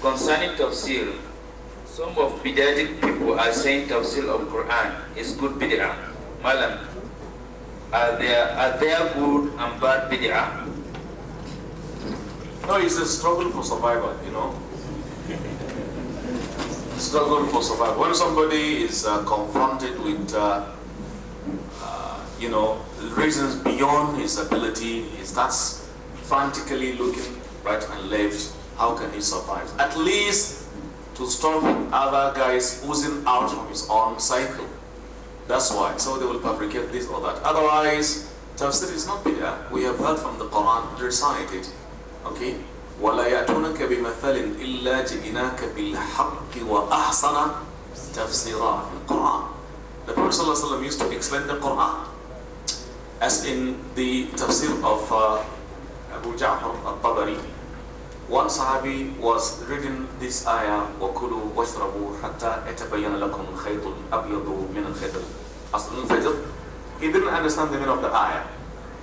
concerning Tafseer, some of Bid'atic people are saying Tafseer of Quran is good bid'ah. Malam, are there good and bad bid'ah? No, it's a struggle for survival, you know. Struggle for survival. When somebody is confronted with, you know, reasons beyond his ability, he starts frantically looking right and left. How can he survive? At least to stop other guys oozing out from his own cycle. That's why. So they will fabricate this or that. Otherwise, Tafsir is not bid'ah. We have heard from the Quran, recite it. Okay? وَلَا يَأْتُونَكَ بِمَثَلٍ إِلَّا جِئِنَاكَ بِالْحَقِّ وَأَحْسَنَ تَفْسِيرًا in Quran. The Prophet ﷺ used to explain the Quran. As in the tafsir of Abu Ja'far al-Tabari, one Sahabi was reading this ayah, وَكُلُوا وَاشْرَبُوا حَتَّى يَتَبَيَّنَ لَكُمُ الْخَيْطُ الْأَبْيَضُ مِنَ الْخَيْطِ الْأَسْوَدِ مِنَ الْفَجْرِ. He didn't understand the meaning of the ayah.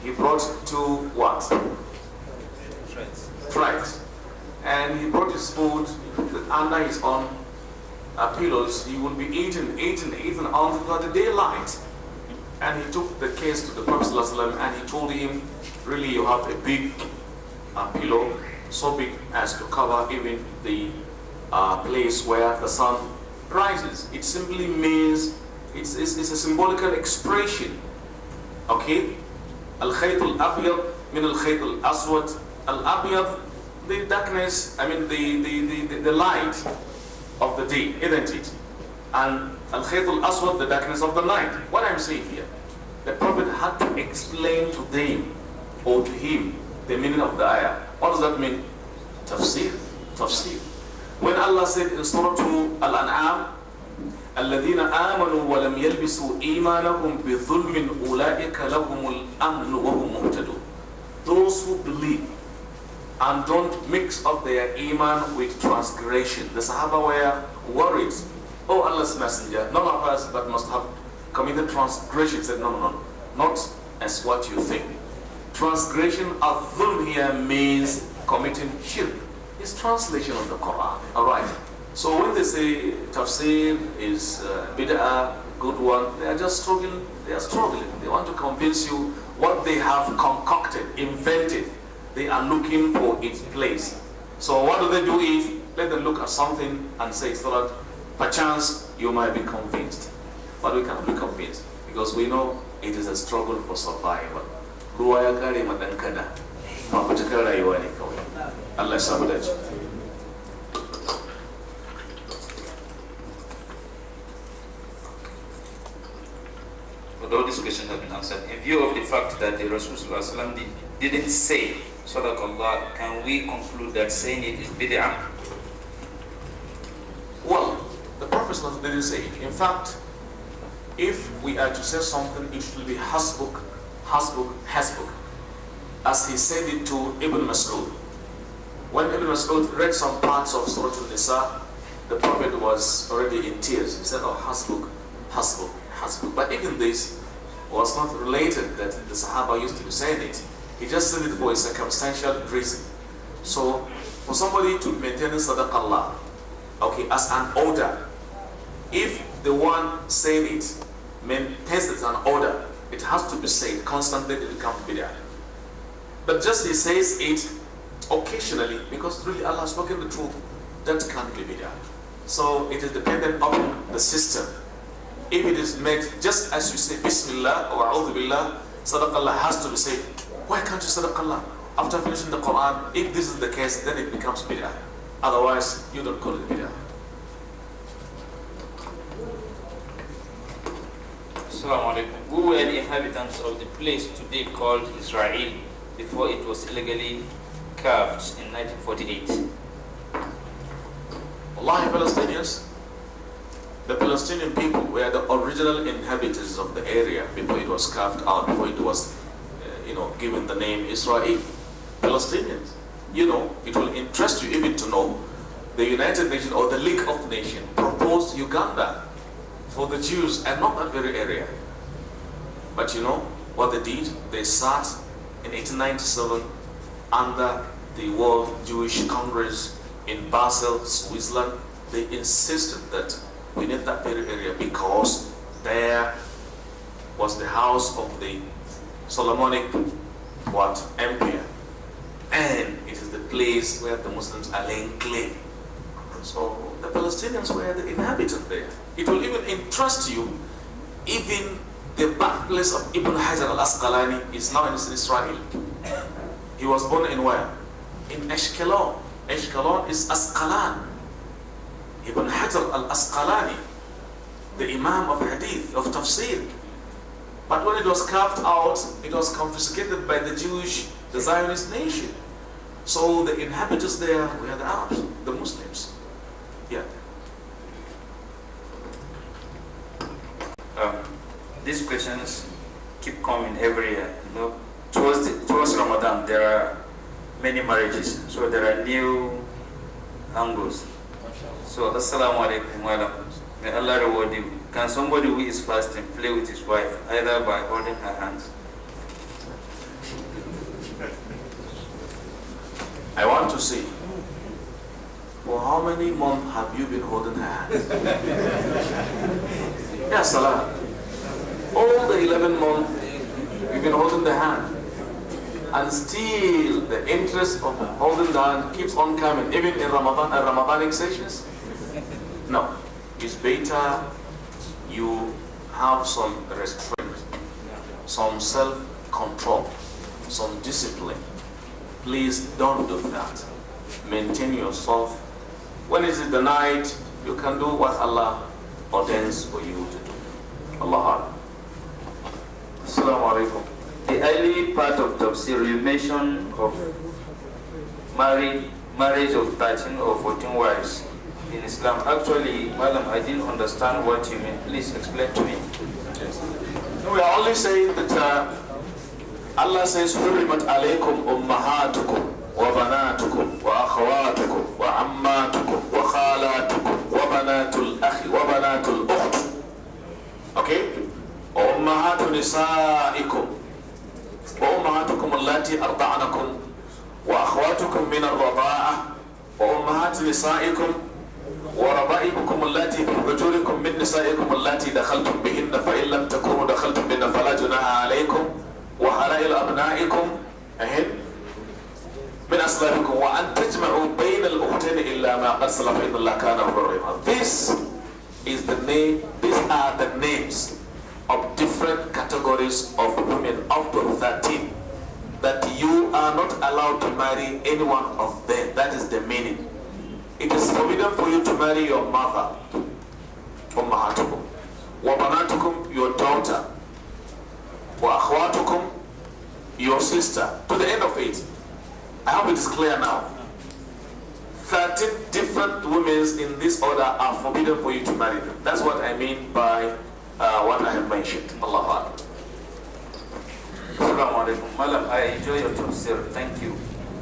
He brought two what? Threads. And he brought his food under his own pillows. He would be eating until the daylight. And he took the case to the Prophet ﷺ and he told him, really you have a big pillow, so big as to cover even the place where the sun rises. It simply means, it's a symbolical expression. Okay? Al-Khayt al-Abyad min al-Khayt al-Aswad. Al-Abyad, the darkness, I mean the light of the day, isn't it? And Al-Khayt al-Aswad, the darkness of the night. What I'm saying here, the Prophet had to explain to them or to him the meaning of the ayah. What does that mean? Tafsir. Tafsir. When Allah said in Surah Al-An'am, الذين آمنوا ولم يلبسوا إيمانهم بظلم أولئك لهم الأمن وهم مهتدون. Those who believe and don't mix up their iman with transgression. The Sahaba were worried. Oh, Allah's Messenger, none of us but must have committed transgression. He said, no, not as what you think. Transgression of dhulm here means committing shirk. It's translation of the Quran. Alright. So when they say tafsir is bid'ah, good one, they are just struggling. They are struggling. They want to convince you what they have concocted, invented. They are looking for its place. So what do? Is let them look at something and say so that perchance you might be convinced. But we cannot be convinced because we know it is a struggle for survival. Ruwa ya kare ma dan kada. Fafutukar rayuwa ne kawai. Allah ya samu dace. Although this question has been answered, in view of the fact that the Rasulullah didn't say Sadaqallah, can we conclude that saying it is bid'ah? Well, the Prophet didn't say it. In fact, if we are to say something, it should be hasbuk, hasbuk, hasbuk. As he said it to Ibn Mas'ud. When Ibn Mas'ud read some parts of Surah Al-Nisa, the Prophet was already in tears. He said, oh, hasbuk, hasbuk, hasbuk. But even this was not related that the Sahaba used to be saying it. He just said it for a circumstantial reason. So, for somebody to maintain Sadaqallah, okay, as an order, if the one saying it maintains it as an order, it has to be said constantly, it becomes bid'ah. But just he says it occasionally, because really Allah has spoken the truth, that can't be bid'ah. So it is dependent on the system. If it is made just as you say Bismillah or A'udhu Billah, Sadaqallah has to be said. Why can't you Sadaqallah? After finishing the Quran, if this is the case, then it becomes bid'ah. Otherwise, you don't call it bid'ah. Assalamu alaikum. Who were the inhabitants of the place today called Israel before it was illegally carved in 1948? Wallahi, Palestinians. The Palestinian people were the original inhabitants of the area before it was carved out, before it was given the name Israel. Palestinians. You know, it will interest you even to know the United Nations or the League of Nations proposed Uganda for the Jews and not that very area. But you know what they did? They sat in 1897 under the World Jewish Congress in Basel, Switzerland, they insisted that we need that very area because there was the house of the Solomonic empire, and it is the place where the Muslims are laying claim. So the Palestinians were the inhabitants there. It will even interest you, even the birthplace of Ibn Hajar al-Asqalani is now in Israel. He was born in where? In Ashkelon. Ashkelon is Asqalan. Ibn Hajar al-Asqalani, the Imam of Hadith, of Tafseer. But when it was carved out, it was confiscated by the Zionist nation. So the inhabitants there were the Arabs, the Muslims. Yeah. These questions keep coming every year. You know, towards Ramadan, there are many marriages, so there are new angles. So, assalamu alaikum wa rahmatullahi. May Allah reward you. Can somebody who is fasting play with his wife, either by holding her hands? I want to see, for how many months have you been holding her hands? Yes, Salah. All the 11 months you've been holding the hand. And still the interest of holding the hand keeps on coming, even in Ramadan and Ramadanic sessions. No, it's better you have some restraint, some self-control, some discipline. Please don't do that. Maintain yourself. When it is the night, you can do what Allah ordains for you to do. Allah. Assalamu alaikum. The early part of Tafseer, you mentioned of marriage of 13 or 14 wives in Islam. Actually, Madam, I didn't understand what you mean. Please explain to me. No, we are only saying that Allah says, حُرِّمَتْ عَلَيْكُمْ أُمَّهَاتُكُمْ وَبَنَاتُكُمْ وَأَخَوَاتُكُمْ وَعَمَّاتُكُمْ وَخَالَاتُكُمْ وَبَنَاتُ الْأَخِ وَبَنَاتُ الْأُخْتِ. Okay? وَأُمَّهَاتُ نِسَائِكُمْ وأمهاتكم اللاتي أرضعنكم وأخواتكم من الرضاعة وأمهات نسائكم وربائبكم اللاتي في حجوركم من نسائكم اللاتي دخلتم بهن فإن لم تكونوا دخلتم بهن فلا جناح عليكم وحلائل أبنائكم من أصلابكم وأن تجمعوا بين الأختين إلا ما قد سلف إن الله كان غفورا رحيما. This is the name. These are the names of different categories of women up to 13 that you are not allowed to marry any one of them. That is the meaning. It is forbidden for you to marry your mother, ummahatukum, wa banatukum, your daughter, wa akhwatukum, your sister, to the end of it. I hope it is clear now. 13 different women in this order are forbidden for you to marry them. That's what I mean by what I have mentioned. Allah. Assalamu alaikum. Madam, I enjoy your tafsir. Thank you.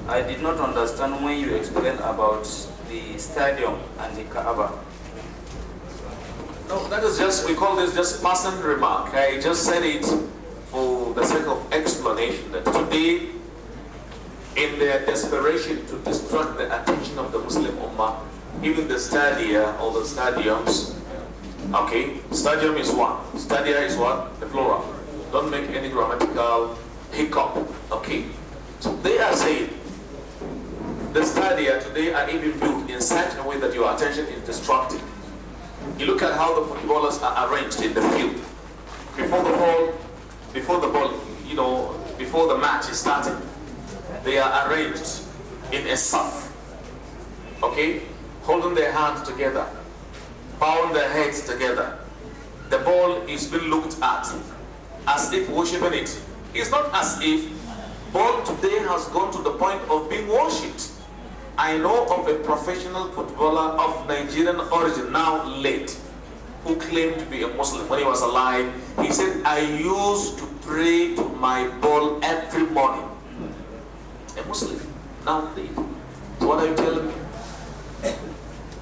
I did not understand when you explained about the stadium and the Kaaba. No, that is just, we call this just passing remark. I just said it for the sake of explanation that today, in their desperation to distract the attention of the Muslim Ummah, even the stadia or the stadiums. Okay, stadium is one. Stadia is what? The plural. Don't make any grammatical hiccup. Okay. So they are saying the stadia today are even built in such a way that your attention is distracted. You look at how the footballers are arranged in the field. Before the ball, you know, before the match is starting, they are arranged in a saf. Okay? Holding their hands together. Bowing their heads together. The ball is being looked at as if worshipping it. It's not as if ball today has gone to the point of being worshipped. I know of a professional footballer of Nigerian origin, now late, who claimed to be a Muslim. When he was alive, he said, I used to pray to my ball every morning. A Muslim, now late. So what are you telling me?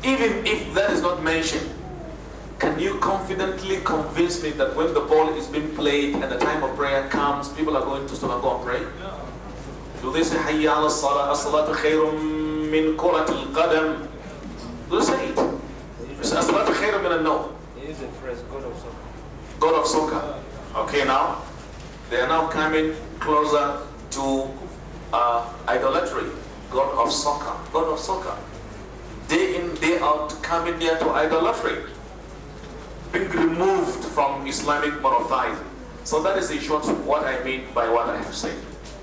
Even if that is not mentioned, can you confidently convince me that when the ball is being played and the time of prayer comes, people are going to stop and go and pray? Do they say, Hayya ala salah, as-salatu khairum من كرة القدم. Do say it. الصلاة خير من النوم. He is the phrase God of soccer. God of soccer. Okay, now they are now coming closer to idolatry. God of soccer. God of soccer. Day in, day out, coming near to idolatry. Being removed from Islamic monotheism. So that is in short what I mean by what I have said.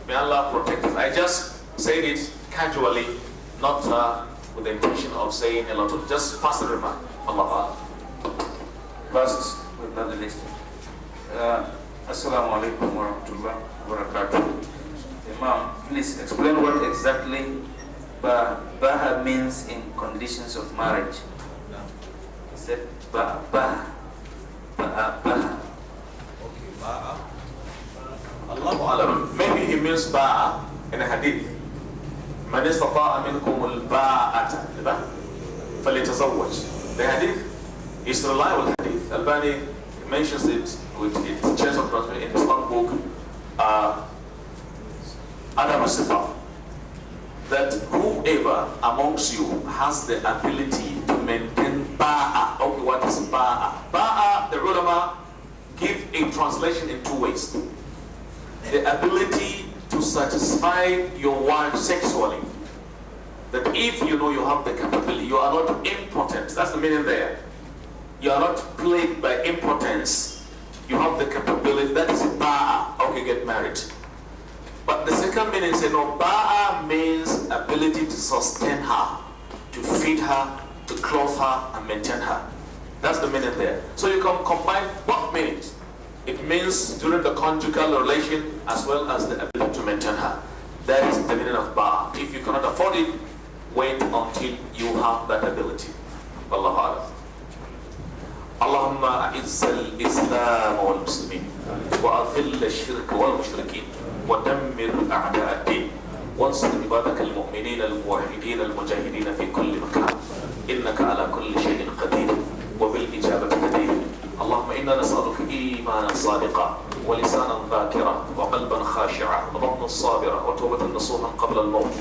May Allah protect us. I just said it casually, not with the intention of saying a lot of, just pass the remark. Allah. Last but not the least. Assalamu alaikum wa rahmatullahi wa barakatuh. Imam, please explain what exactly baha means in conditions of marriage. He said baha. Okay, ba'a. Allahu alam. Maybe he means ba'a in a hadith. Man istata'a minkum al-ba'ata falyatazawwaj. The hadith is reliable hadith. Albani mentions it with its chance of translation in his own book, Adam as-Sifat, that whoever amongst you has the ability to maintain ba'a. Okay, what is ba'a? Ba'a, the ulama give a translation in two ways. The ability to satisfy your wife sexually. That if you know you have the capability, you are not impotent. That's the meaning there. You are not plagued by impotence. You have the capability. That is ba'a. Okay, get married. But the second meaning is, no, ba'a means ability to sustain her, to feed her, to clothe her, and maintain her. That's the meaning there. So you can combine both meanings. It means during the conjugal relation as well as the ability to maintain her. That is the meaning of ba'a. If you cannot afford it, wait until you have that ability. Wallahu a'lam. اللهم أعز الإسلام والمسلمين وأذل الشرك والمشركين ودمر أعداء الدين وانصر عبادك المؤمنين الموحدين المجاهدين في كل مكان إنك على كل شيء قدير وبالإجابة قدير. اللهم إنا نسألك إيمانا صادقا ولسانا ذاكرا وقلبا خاشعا وبطنا صابرا وتوبة نصوحا قبل الموت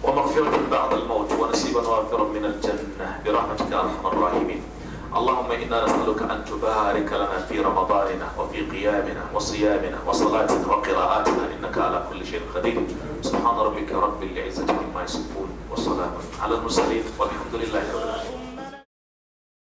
ومغفرة بعد الموت ونسيبا وافرا من الجنة برحمتك يا أرحم الراحمين. اللهم إنا نسألك أن تبارك لنا في رمضاننا وفي قيامنا وصيامنا وصلاتنا وقراءاتنا إنك على كل شيء قدير. سبحان ربك رب العزة عما يصفون وسلام على المرسلين والحمد لله رب العالمين.